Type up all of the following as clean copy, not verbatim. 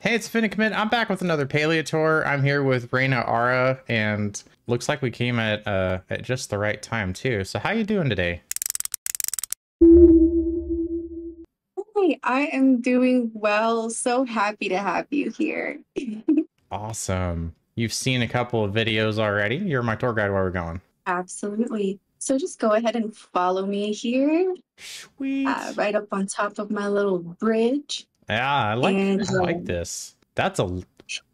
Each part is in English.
Hey, it's Finna Commit. I'm back with another Palia Tour. I'm here with Raina Ara, and looks like we came at just the right time too. So how you doing today? Hey, I am doing well. So happy to have you here. Awesome. You've seen a couple of videos already. You're my tour guide where we're going. Absolutely. So just go ahead and follow me here, Sweet. right up on top of my little bridge. Yeah, And I like this.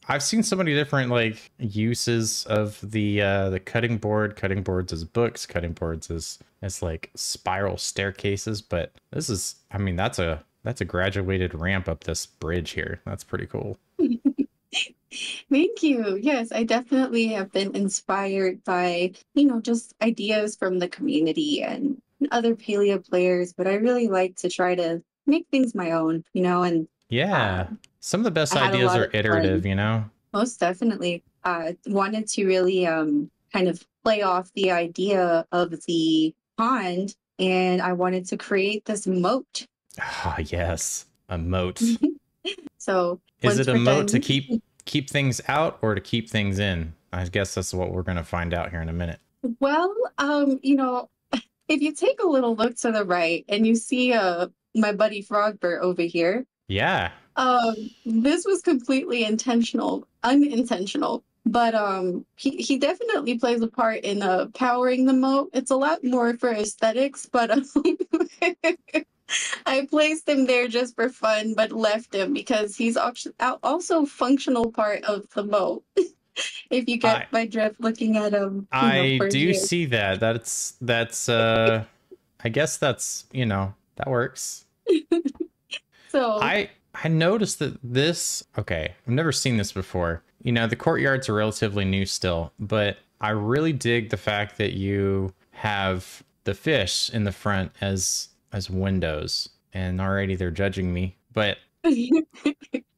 I've seen so many different like uses of the cutting board, cutting boards as books, cutting boards as like spiral staircases, but this is, I mean, that's a graduated ramp up this bridge here. That's pretty cool. thank you. Yes, I definitely have been inspired by, just ideas from the community and other paleo players, but I really like to try to make things my own, and uh, Yeah. Some of the best I had a ideas lot are of iterative, fun. you know? Most definitely. Wanted to really kind of play off the idea of the pond, and I wanted to create this moat. Ah, yes. A moat. So Is once it a we're moat to done, keep things out or to keep things in? I guess that's what we're gonna find out here in a minute. well, if you take a little look to the right and you see my buddy Frogbert over here, Yeah. this was completely unintentional. But he definitely plays a part in powering the moat. It's a lot more for aesthetics, but I placed him there just for fun, but left him because he's also functional part of the moat. If you get I my drift, looking at him, I for do here. see that. That's I guess that's, that works. So I noticed that this, okay, I've never seen this before. The courtyards are relatively new still, but I really dig the fact that you have the fish in the front as windows. And already they're judging me, but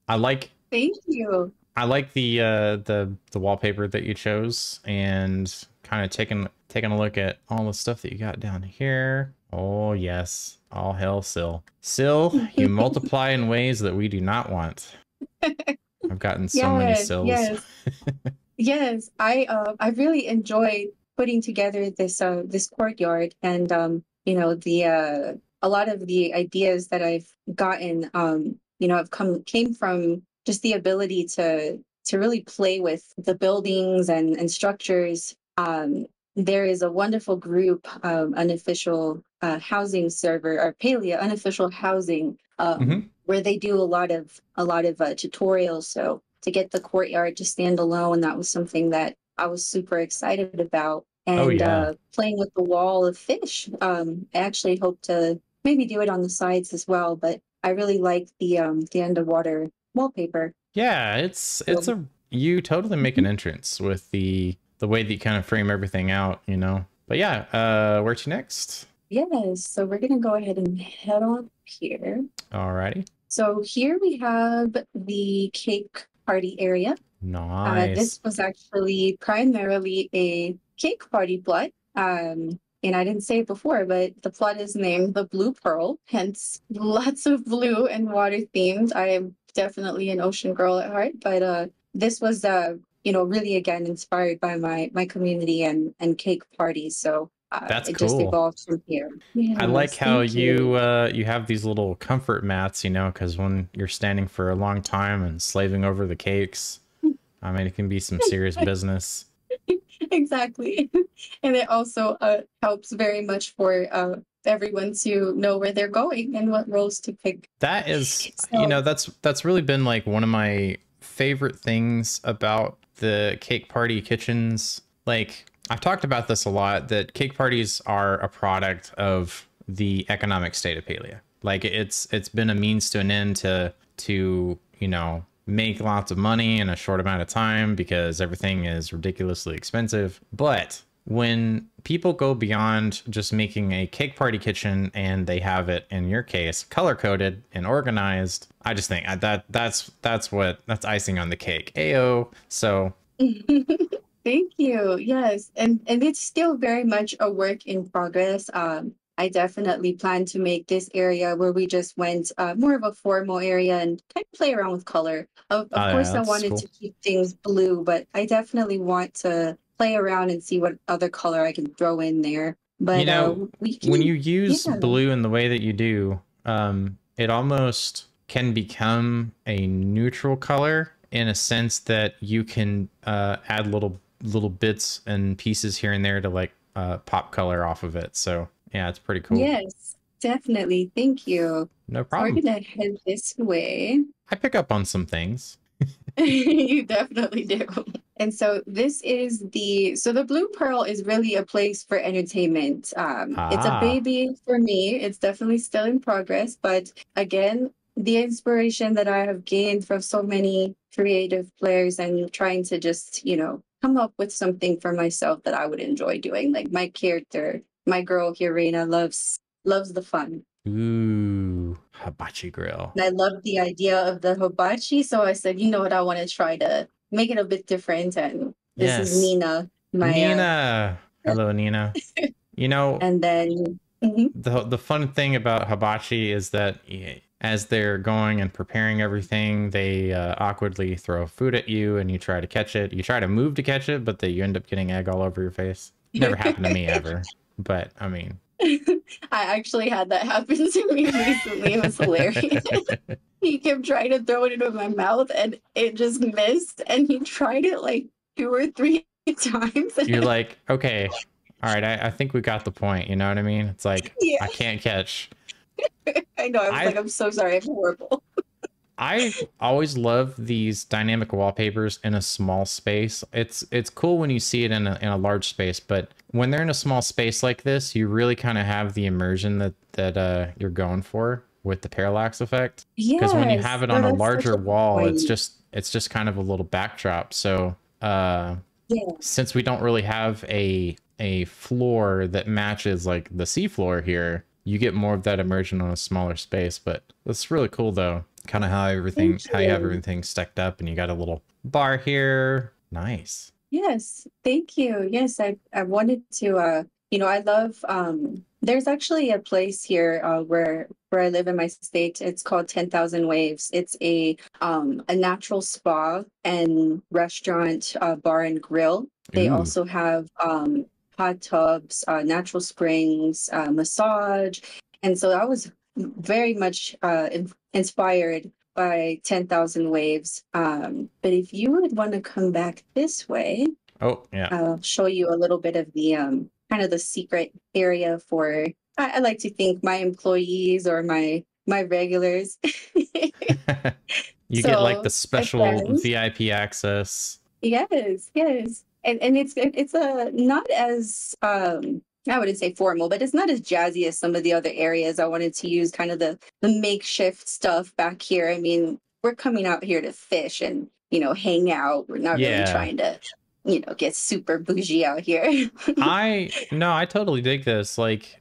I like thank you. the wallpaper that you chose, and kind of taking a look at all the stuff that you got down here. Oh yes, all hell Sill. Sill, you multiply in ways that we do not want. I've gotten so many Yes, sills. yes. Yes, I really enjoyed putting together this courtyard, and the a lot of the ideas that I've gotten have came from just the ability to really play with the buildings and structures. There is a wonderful group, unofficial housing server, or Palia unofficial housing, Hmm. where they do a lot of tutorials. So to get the courtyard to stand alone, that was something that I was super excited about. Oh And yeah. playing with the wall of fish, I actually hope to maybe do it on the sides as well. But I really like the underwater wallpaper. Yeah, it's So, a you totally make an mhm. entrance with the way that you kind of frame everything out. But yeah, where to next? Yes, so we're gonna go ahead and head on here. Alrighty. So here we have the cake party area. This Nice. was actually primarily a cake party plot. And I didn't say it before, but the plot is named the Blue Pearl, hence lots of blue and water themes. I am definitely an ocean girl at heart, but this was really again inspired by my community and cake parties. So That's it just cool. evolved from here. I like Yes, how thank you. you have these little comfort mats, because when you're standing for a long time and slaving over the cakes, I mean, it can be some serious business. Exactly. And it also helps very much for everyone to know where they're going and what roles to pick. That is, So, that's really been like one of my favorite things about the cake party kitchens. Like, I've talked about this a lot, that cake parties are a product of the economic state of Palia. Like, it's been a means to an end to make lots of money in a short amount of time because everything is ridiculously expensive. But when people go beyond just making a cake party kitchen and they have it, in your case, color coded and organized, I just think that's icing on the cake. Ayo. So thank you. Yes, and it's still very much a work in progress. I definitely plan to make this area where we just went more of a formal area and kind of play around with color. Of Oh yeah, course, I that's wanted cool. to keep things blue, but I definitely want to play around and see what other color I can throw in there. You But know, we when can, you use yeah, blue in the way that you do, it almost can become a neutral color in a sense that you can add little bits and pieces here and there to like pop color off of it. So yeah, it's pretty cool. yes, definitely. Thank you. No So we're problem. gonna head this way. I pick up on some things. You definitely do. And so this is so the Blue Pearl is really a place for entertainment. It's a Ah, baby for me. It's definitely still in progress, but again, the inspiration that I have gained from so many creative players and trying to just, come up with something for myself that I would enjoy doing. Like my character, my girl here, Reina, loves the fun. ooh, hibachi grill. And I loved the idea of the hibachi. So I said, you know what, I want to try to make it a bit different. And this is Yes, Nina, my Nina. Hello, Nina. You know, and then mhm. the fun thing about hibachi is that as they're going and preparing everything, they awkwardly throw food at you, and you try to catch it. You try to move to catch it, but you end up getting egg all over your face. Never happened to me ever, but I mean, I actually had that happen to me recently. It was hilarious. He kept trying to throw it into my mouth and it just missed. And he tried it like two or three times. you're like, okay, all right, I think we got the point. You know what I mean? It's like Yeah, I can't catch. I know. I was like, I I'm so sorry. I'm horrible. I always love these dynamic wallpapers in a small space. It's cool when you see it in a large space, but when they're in a small space like this, you really kind of have the immersion that you're going for with the parallax effect. Because when you have Yes. it No, on a that's such larger a good wall, point. it's just kind of a little backdrop. So Yeah. since we don't really have a floor that matches like the seafloor here, you get more of that immersion on a smaller space. But that's really cool though. Kind of Thank how you have you. everything stacked up, and you got a little bar here. Nice. Yes, thank you. Yes, I wanted to I love there's actually a place here where I live in my state. It's called 10,000 Waves. It's a natural spa and restaurant, bar and grill. They Ooh. also have hot tubs, natural springs, massage. And so I was very much inspired by 10,000 Waves. But if you would want to come back this way, Oh yeah. I'll show you a little bit of the kind of the secret area for I like to think my employees or my regulars. You get like the So special again, VIP access. yes, yes. And it's a not as I wouldn't say formal, but it's not as jazzy as some of the other areas. I wanted to use kind of the makeshift stuff back here. I mean, we're coming out here to fish and, hang out. We're not really Yeah. trying to, get super bougie out here. I totally dig this. Like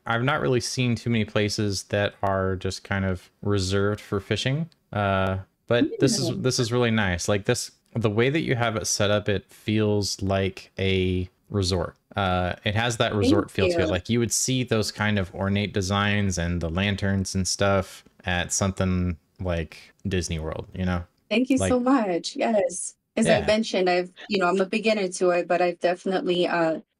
I've not really seen too many places that are just kind of reserved for fishing. But Yeah. this is really nice. Like the way that you have it set up, it feels like a resort. It has that Thank resort feel to it. you. Like you would see those kind of ornate designs and the lanterns and stuff at something like Disney World, you know? Thank you so Like, much. Yes. As I yeah. mentioned, I'm a beginner to it, but I've definitely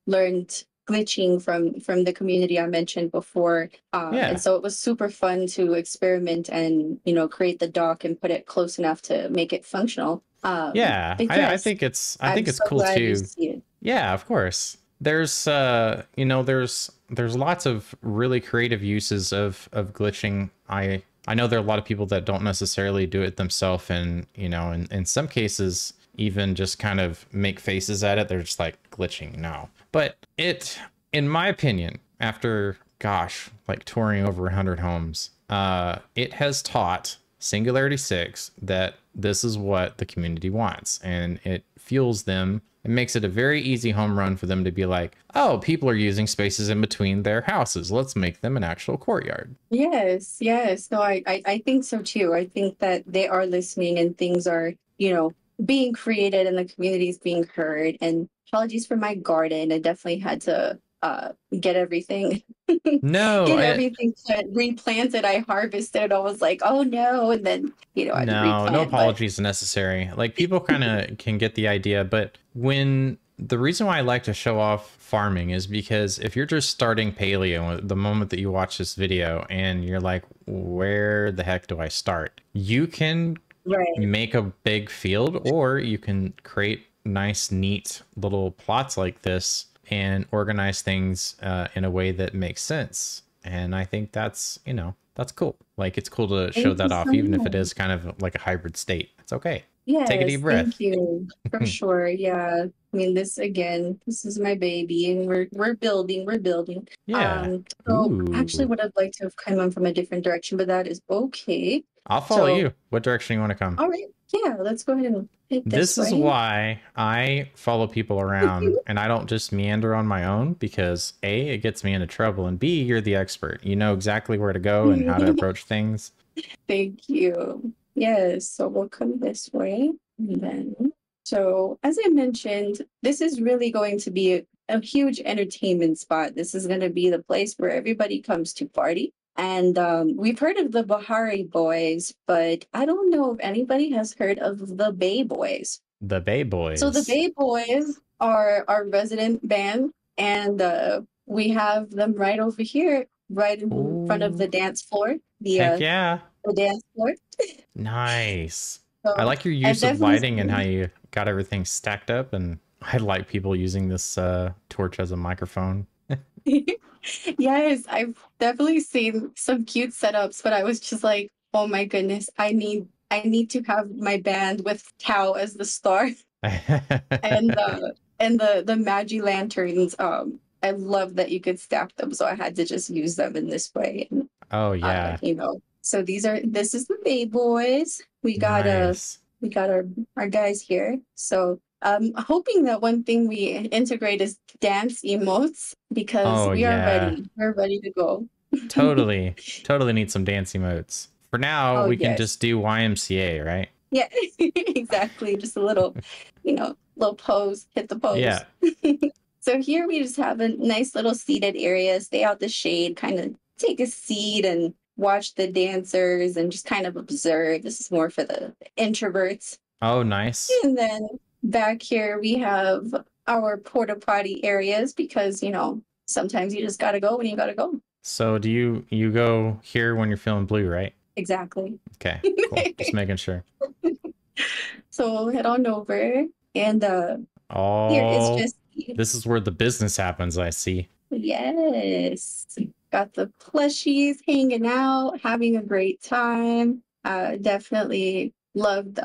learned glitching from the community I mentioned before. And Yeah. so it was super fun to experiment and, create the dock and put it close enough to make it functional. Yeah. But I yes, think I'm it's so cool glad you too. see it. Yeah, of course. There's there's lots of really creative uses of glitching. I know there are a lot of people that don't necessarily do it themselves, and in some cases even just kind of make faces at it. They're just like glitching. No. But in my opinion, after gosh, like touring over 100 homes, it has taught Singularity 6 that this is what the community wants, and it fuels them. It makes it a very easy home run for them to be like, oh, people are using spaces in between their houses. Let's make them an actual courtyard. Yes, yes. No, I think so too. I think that they are listening and things are, being created and the community is being heard. And apologies for my garden. I definitely had to get everything No, Get everything replanted. I harvested. I was like, oh no, and then I had to no replant. But apologies necessary. Like people kind of can get the idea, but when the reason why I like to show off farming is because if you're just starting paleo, the moment that you watch this video and you're like, where the heck do I start? You can right, make a big field, or you can create nice, neat little plots like this and organize things in a way that makes sense. And I think that's, that's cool. Like it's cool to show thank you that so off, even if it much. is kind of like a hybrid state. It's okay. Take a deep Yes, thank breath. you for sure. Yeah, I mean, this again, this is my baby, and we're building, we're building. Yeah. So actually, Ooh. would have liked to have come in from a different direction, but that is okay. I'll follow So, you. What direction you want to come? all right, yeah, let's go ahead and hit This this is way. why I follow people around and I don't just meander on my own because A, it gets me into trouble, and B, you're the expert. You know exactly where to go and how to approach things. Thank you. Yes, so we'll come this way. And then, so as I mentioned, this is really going to be a huge entertainment spot. This is going to be the place where everybody comes to party. And we've heard of the Bahari Boys, but I don't know if anybody has heard of the Bay Boys. The Bay So the Boys. Bay Boys are our resident band, and we have them right over here, right in front of Ooh, the dance floor, heck yeah. the dance floor. Nice. I So like your I've use of definitely lighting and how seen, you got everything stacked up. And I like people using this torch as a microphone. yes, I've definitely seen some cute setups, but I was just like, oh my goodness, I need to have my band with Tao as the star and the Magi lanterns. I love that you could stack them, so I had to just use them in this way. And Oh, yeah. so this is the Bay Boys. Nice. We got our guys here. So hoping that one thing we integrate is dance emotes because Oh, we are yeah. ready. We're ready to go. Totally. Totally need some dance emotes. For now, Oh we can yes. just do YMCA, right? Yeah, exactly. Just a little, little pose, hit the pose. Yeah. So here we just have a nice little seated area, stay out the shade, kind of take a seat and watch the dancers and just kind of observe. This is more for the introverts. Oh, nice. And then back here we have our porta potty areas because, sometimes you just gotta go when you gotta go. So do you go here when you're feeling blue, right? Exactly. Okay, cool. Just making sure. So we'll head on over and here is Oh, just this is where the business happens, I see. yes. Got the plushies hanging out, having a great time. Definitely loved,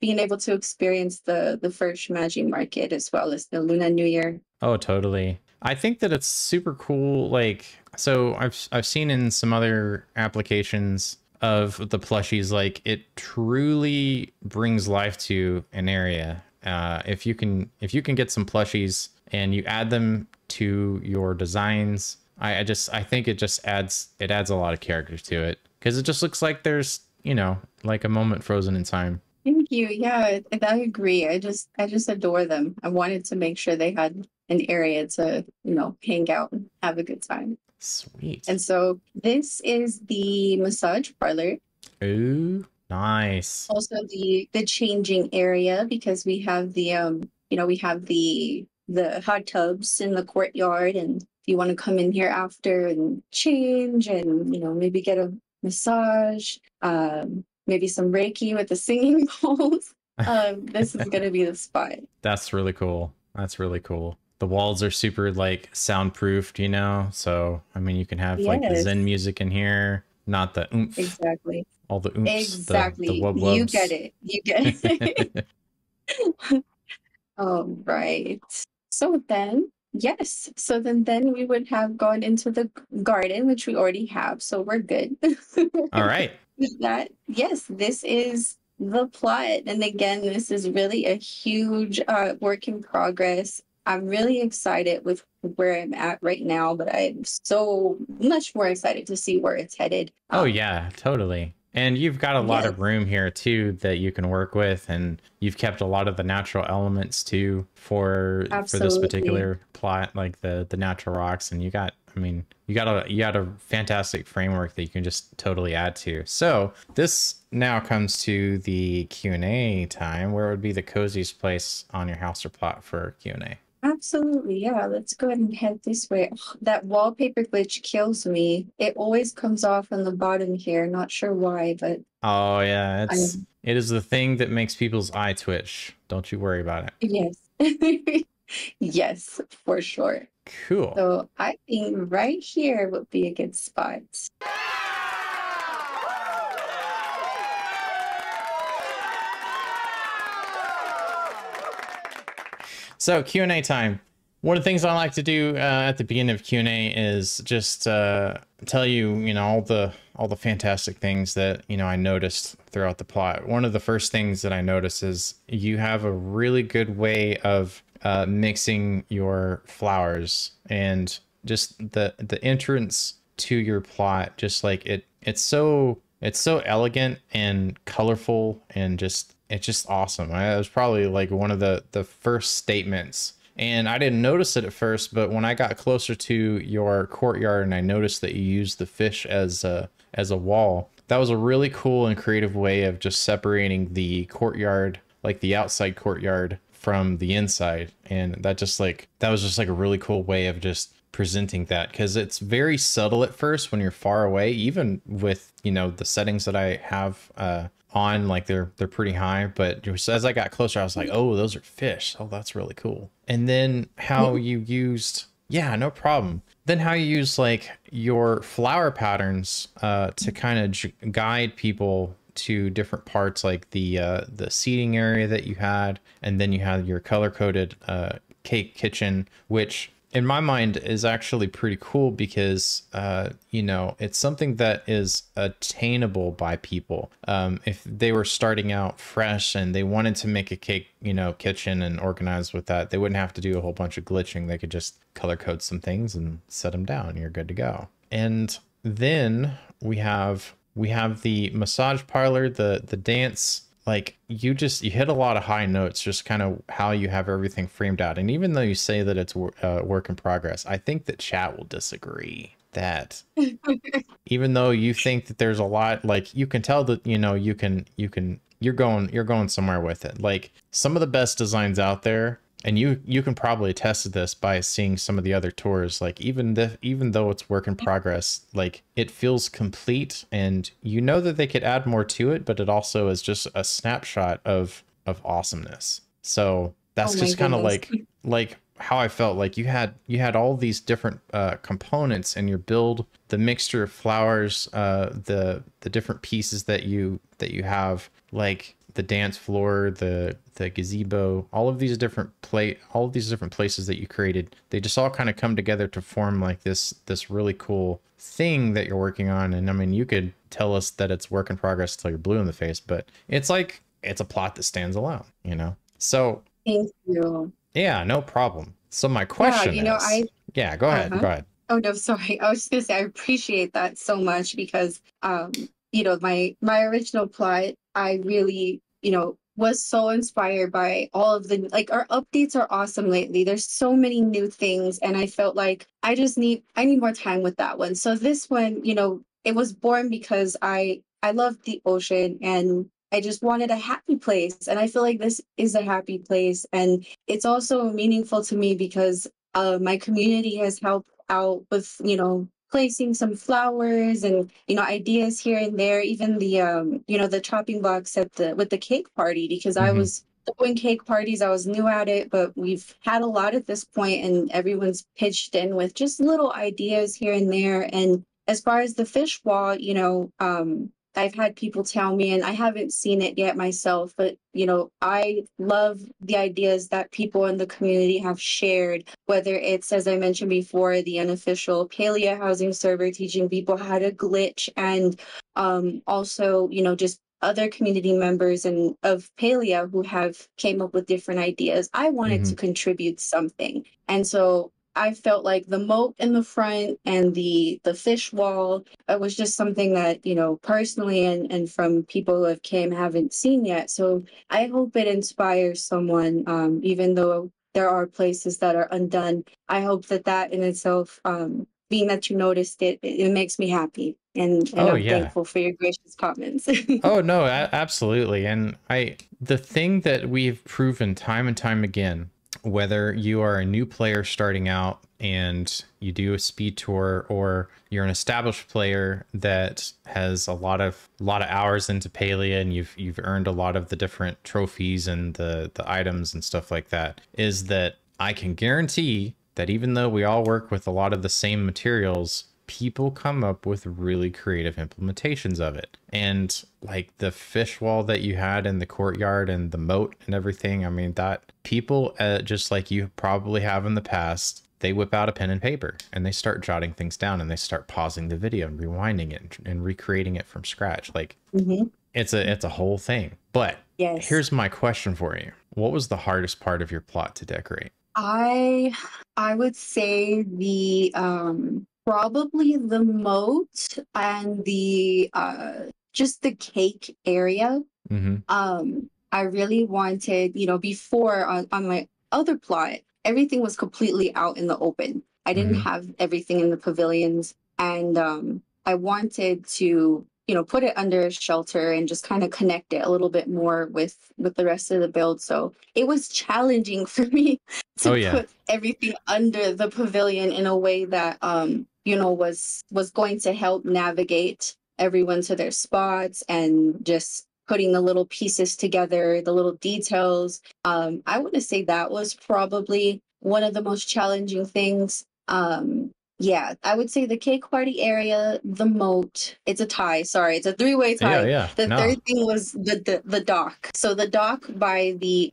being able to experience the first Magi market as well as the Luna New Year. Oh, totally. I think that it's super cool. Like, so I've seen in some other applications of the plushies, like it truly brings life to an area. If you can get some plushies and you add them to your designs, I think it adds a lot of character to it because it just looks like there's like a moment frozen in time. Thank you. Yeah, I agree. I just adore them. I wanted to make sure they had an area to, hang out and have a good time. Sweet. And so this is the massage parlor. Ooh, nice. Also the changing area because we have we have the hot tubs in the courtyard, and if you want to come in here after and change and maybe get a massage, maybe some Reiki with the singing bowls, this is gonna be the spot. That's really cool. That's really cool. The walls are super like soundproofed, so I mean you can have like the Yes, Zen music in here, not the oomph, exactly. all the oomphs, the Exactly. wub You get wubs. it. You get it. All right. So then, yes. So then we would have gone into the garden, which we already have. So we're good. All right. With that, yes, this is the plot. And again, this is really a huge work in progress. I'm really excited with where I'm at right now, but I'm so much more excited to see where it's headed. Oh yeah, totally. And you've got a lot Yes, of room here too that you can work with, and you've kept a lot of the natural elements too for this absolutely. particular plot, like the natural rocks. And you got, I mean, you got a fantastic framework that you can just totally add to. So this now comes to the Q&A time. Where would be the coziest place on your house or plot for Q&A? Absolutely. Yeah, let's go ahead and head this way. Ugh, that wallpaper glitch kills me. It always comes off on the bottom here. Not sure why, but Oh yeah, I it is the thing that makes people's eye twitch. Don't you worry about it. yes. Yes, for sure. Cool. So I think right here would be a good spot. So Q&A time. One of the things I like to do at the beginning of Q&A is just tell you, you know, all the fantastic things that, you know, I noticed throughout the plot. One of the first things that I noticed is you have a really good way of mixing your flowers, and just the entrance to your plot, just like it's so elegant and colorful, and just it's just awesome. It was probably like one of the first statements, and I didn't notice it at first, but when I got closer to your courtyard and I noticed that you used the fish as a wall, that was a really cool and creative way of just separating the courtyard, like the outside courtyard, from the inside. And that was just like a really cool way of just presenting that, because it's very subtle at first when you're far away, even with, you know, the settings that I have on, like they're pretty high, but just as I got closer I was like, oh, those are fish. Oh, that's really cool. And then how you used, yeah, no problem. Then how you use like your flower patterns to kind of guide people to different parts, like the seating area that you had, and then you had your color coded cake kitchen, which in my mind is actually pretty cool, because you know, it's something that is attainable by people. If they were starting out fresh and they wanted to make a cake, you know, kitchen and organize with that, they wouldn't have to do a whole bunch of glitching. They could just color code some things and set them down. You're good to go. And then we have the massage parlor, the dance. Like you hit a lot of high notes, just kind of how you have everything framed out. And even though you say that it's work in progress, I think that chat will disagree. That even though you think that there's a lot, like you can tell that, you know, you're going somewhere with it. Like some of the best designs out there, and you can probably attest to this by seeing some of the other tours, like even though it's work in progress, like it feels complete, and you know that they could add more to it, but it also is just a snapshot of awesomeness. So Oh that's my just kind of goodness. like how I felt. Like you had all these different components in your build, the mixture of flowers, the different pieces that you have, like the dance floor, the gazebo, all of these different places that you created. They just all kind of come together to form like this really cool thing that you're working on. And I mean, you could tell us that it's work in progress till you're blue in the face, but it's like it's a plot that stands alone, you know? So Thank you. yeah, no problem. So my Yeah, question you know, is, yeah, go ahead, uh-huh. go ahead. Oh no, sorry. I was just gonna say I appreciate that so much because you know, my original plot, I really, you know, was so inspired by all of the like our updates are awesome lately. There's so many new things and I felt like I need more time with that one. So this one, you know, it was born because I love the ocean and I just wanted a happy place. And I feel like this is a happy place. And it's also meaningful to me because my community has helped out with, you know, placing some flowers and, you know, ideas here and there, even the, you know, the chopping blocks at the, with the cake party, because I Hmm. was doing cake parties. I was new at it, but we've had a lot at this point and everyone's pitched in with just little ideas here and there. And as far as the fish wall, you know, I've had people tell me, and I haven't seen it yet myself, but you know, I love the ideas that people in the community have shared, whether it's, as I mentioned before, the unofficial Palia housing server teaching people how to glitch, and also, you know, just other community members and of Palia who have came up with different ideas. I wanted Hmm. to contribute something. And so I felt like the moat in the front and the fish wall, it was just something that, personally and from people who have came haven't seen yet. So I hope it inspires someone, even though there are places that are undone. I hope that that in itself, being that you noticed it, it makes me happy. And Oh I'm yeah. thankful for your gracious comments. Oh no, absolutely. And the thing that we've proven time and time again, whether you are a new player starting out and you do a speed tour, or you're an established player that has a lot of hours into Palia and you've earned a lot of the different trophies and the items and stuff like that, is that I can guarantee that even though we all work with a lot of the same materials, people come up with really creative implementations of it. And like the fish wall that you had in the courtyard and the moat and everything, I mean, that people, just like you probably have in the past, they whip out a pen and paper and they start jotting things down and they start pausing the video and rewinding it and recreating it from scratch. Like Mhm. it's a whole thing. But Yes. here's my question for you. What was the hardest part of your plot to decorate? I I would say the probably the moat and the just the cake area. Mm-hmm. I really wanted, before on my other plot, everything was completely out in the open. I didn't Mm-hmm. have everything in the pavilions, and I wanted to, put it under a shelter and just kind of connect it a little bit more with the rest of the build. So it was challenging for me Oh to yeah. put everything under the pavilion in a way that was going to help navigate everyone to their spots and just putting the little pieces together, the little details. I want to say that was probably one of the most challenging things. Yeah, I would say the cake party area, the moat. It's a tie. Sorry, it's a three-way Yeah, tie. yeah. The No. third thing was the dock. So the dock by the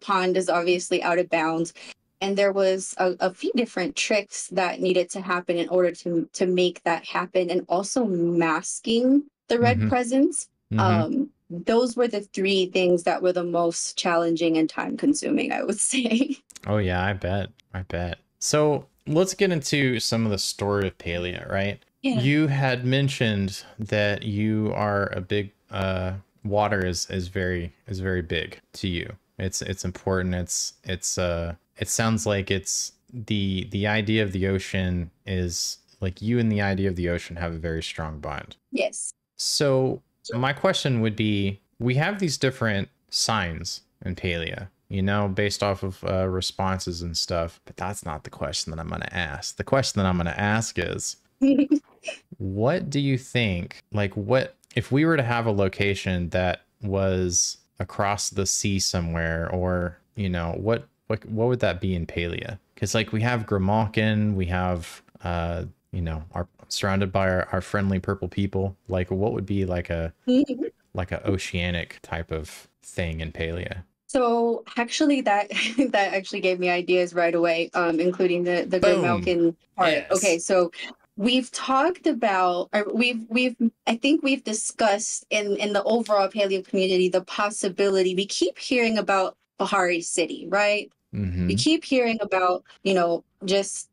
pond is obviously out of bounds, and there was a few different tricks that needed to happen in order to make that happen, and also masking the red Mm-hmm. presence. Mm-hmm. Those were the three things that were the most challenging and time consuming, I would say. Oh yeah, I bet. I bet. So let's get into some of the story of Palia, right? Yeah. You had mentioned that you are a big water is very big to you. It's important. It sounds like it's the idea of the ocean is like you and the idea of the ocean have a very strong bond. Yes. So my question would be, we have these different signs in Palia, based off of responses and stuff, but that's not the question that I'm going to ask. The question that I'm going to ask is, what do you think, like what, if we were to have a location that was across the sea somewhere, or, what would that be in Palia? Because like we have Grimalkin, we have, our surrounded by our friendly purple people. Like what would be like a oceanic type of thing in Palia? So actually that that actually gave me ideas right away, including the Grey Boom. Malkin part. Okay, Yes. so we've talked about, or we've I think we've discussed in the overall paleo community the possibility. We keep hearing about Bahari City, right? We Mm-hmm. keep hearing about, just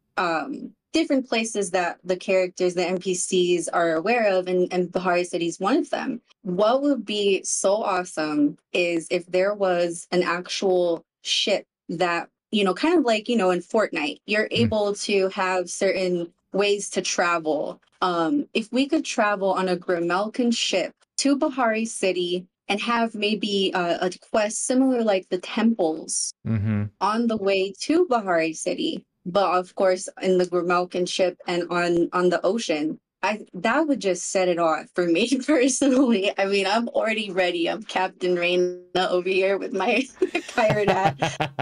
different places that the characters, the NPCs are aware of, and Bahari City is one of them. What would be so awesome is if there was an actual ship that, kind of like, in Fortnite, you're able to have certain ways to travel. If we could travel on a Grimelkin ship to Bahari City and have maybe a quest similar like the temples Mm-hmm. on the way to Bahari City, but of course in the Grimalkin ship and on the ocean. That would just set it off for me personally. I mean, I'm already ready. I'm Captain Reina over here with my pirate hat.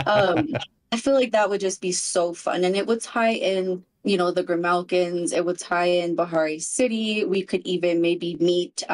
Um, I feel like that would just be so fun, and it would tie in, the Grimalkins. It would tie in Bahari City. We could even maybe meet,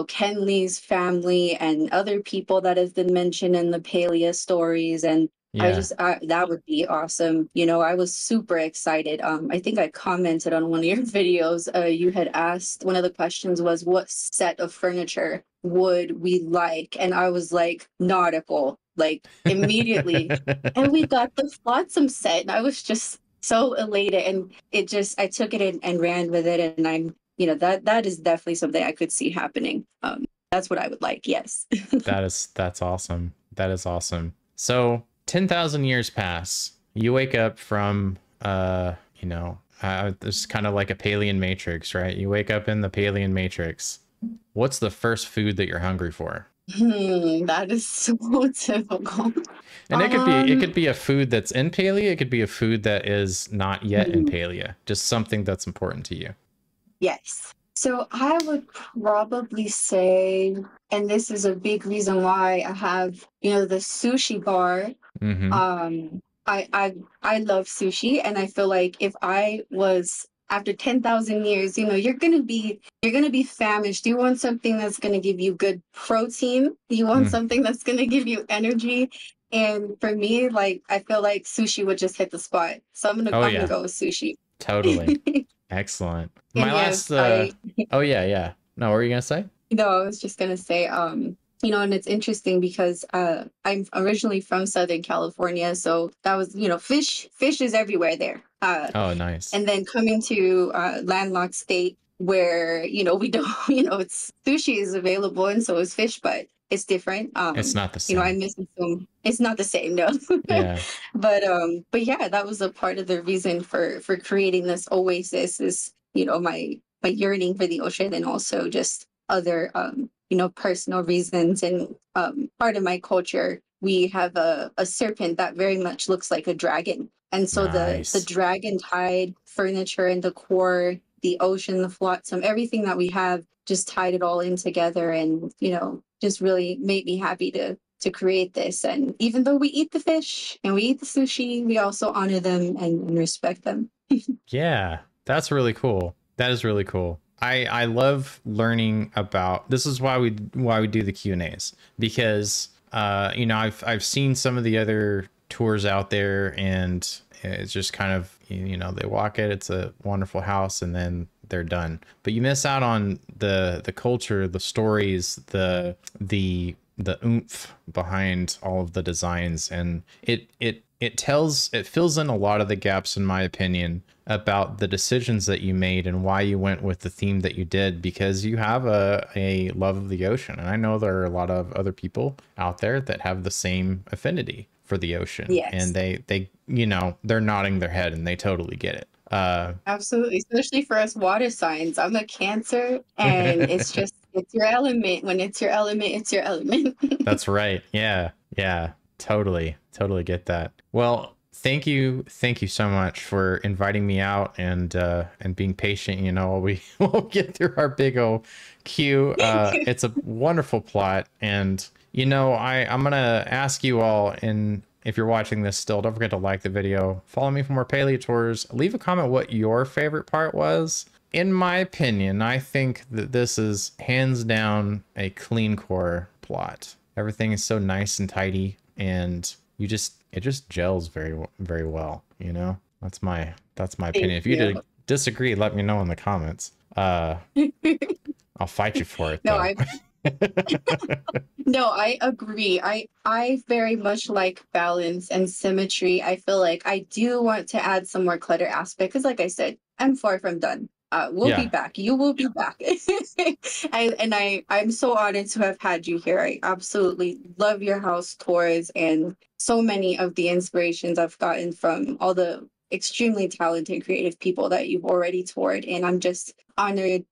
Kenley's family and other people that have been mentioned in the Palia stories, and Yeah. that would be awesome. I was super excited. I think I commented on one of your videos. You had asked, one of the questions was, what set of furniture would we like? And I was like, nautical. like immediately. And we got the flotsam set. And I was just so elated. And I took it and ran with it. And that is definitely something I could see happening. That's what I would like. Yes. That's awesome. That is awesome. So 10,000 years pass. You wake up from, it's kind of like a Palian matrix, right? You wake up in the Palian matrix. What's the first food that you're hungry for? That is so difficult. And it could be a food that's in Palia. It could be a food that is not yet in Palia. Just something that's important to you. Yes. So I would probably say, and this is a big reason why I have, the sushi bar. I love sushi, and I feel like if I was after 10,000 years, you're gonna be famished. You want something that's gonna give you good protein. You want something that's gonna give you energy. And for me, like I feel like sushi would just hit the spot. So I'm gonna go with sushi. Totally. Excellent. My last oh yeah. No, what were you gonna say? No, I was just gonna say, and it's interesting because I'm originally from Southern California, so that was, fish is everywhere there. Oh, nice. And then coming to landlocked state where, we don't, it's sushi is available and so is fish, but it's different. It's not the same. I miss some. It's not the same, no. Yeah. But yeah, that was a part of the reason for creating this oasis is, my yearning for the ocean and also just other personal reasons. And part of my culture, we have a serpent that very much looks like a dragon. And so the dragon tide furniture and decor, the ocean, the flotsam, everything that we have just tied it all in together and, just really made me happy to create this. And even though we eat the fish and we eat the sushi, we also honor them and respect them. Yeah, that's really cool. That is really cool. I love learning about, this is why we do the Q&As, because I've seen some of the other tours out there and it's just kind of, they walk it, it's a wonderful house and then they're done. But you miss out on the culture, the stories, the oomph behind all of the designs, and it fills in a lot of the gaps, in my opinion, about the decisions that you made and why you went with the theme that you did, because you have a love of the ocean. And I know there are a lot of other people out there that have the same affinity for the ocean. Yes. And they they're nodding their head and they totally get it. Absolutely, especially for us water signs. I'm a Cancer, and it's your element. When it's your element, it's your element. That's right. Yeah, totally get that. Well, thank you so much for inviting me out and being patient. We'll get through our big old queue. It's a wonderful plot, and I'm gonna ask you all, and if you're watching this still, don't forget to like the video, follow me for more Palia tours, leave a comment what your favorite part was. In my opinion, I think that this is hands down a clean core plot. Everything is so nice and tidy, and it just gels very, very well. That's my opinion. If you disagree, let me know in the comments. I'll fight you for it. No, No, I agree. I very much like balance and symmetry. I feel like I do want to add some more clutter aspect because, like I said, I'm far from done. We'll be back. You will be back. I'm so honored to have had you here. I absolutely love your house tours and so many of the inspirations I've gotten from all the extremely talented, creative people that you've already toured. And I'm just honored,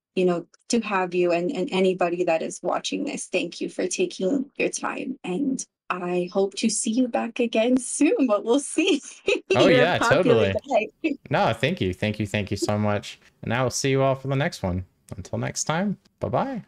to have you and anybody that is watching this. Thank you for taking your time. And I hope to see you back again soon, but we'll see. Oh, yeah, totally. No, thank you. Thank you so much. And I will see you all for the next one. Until next time, bye-bye.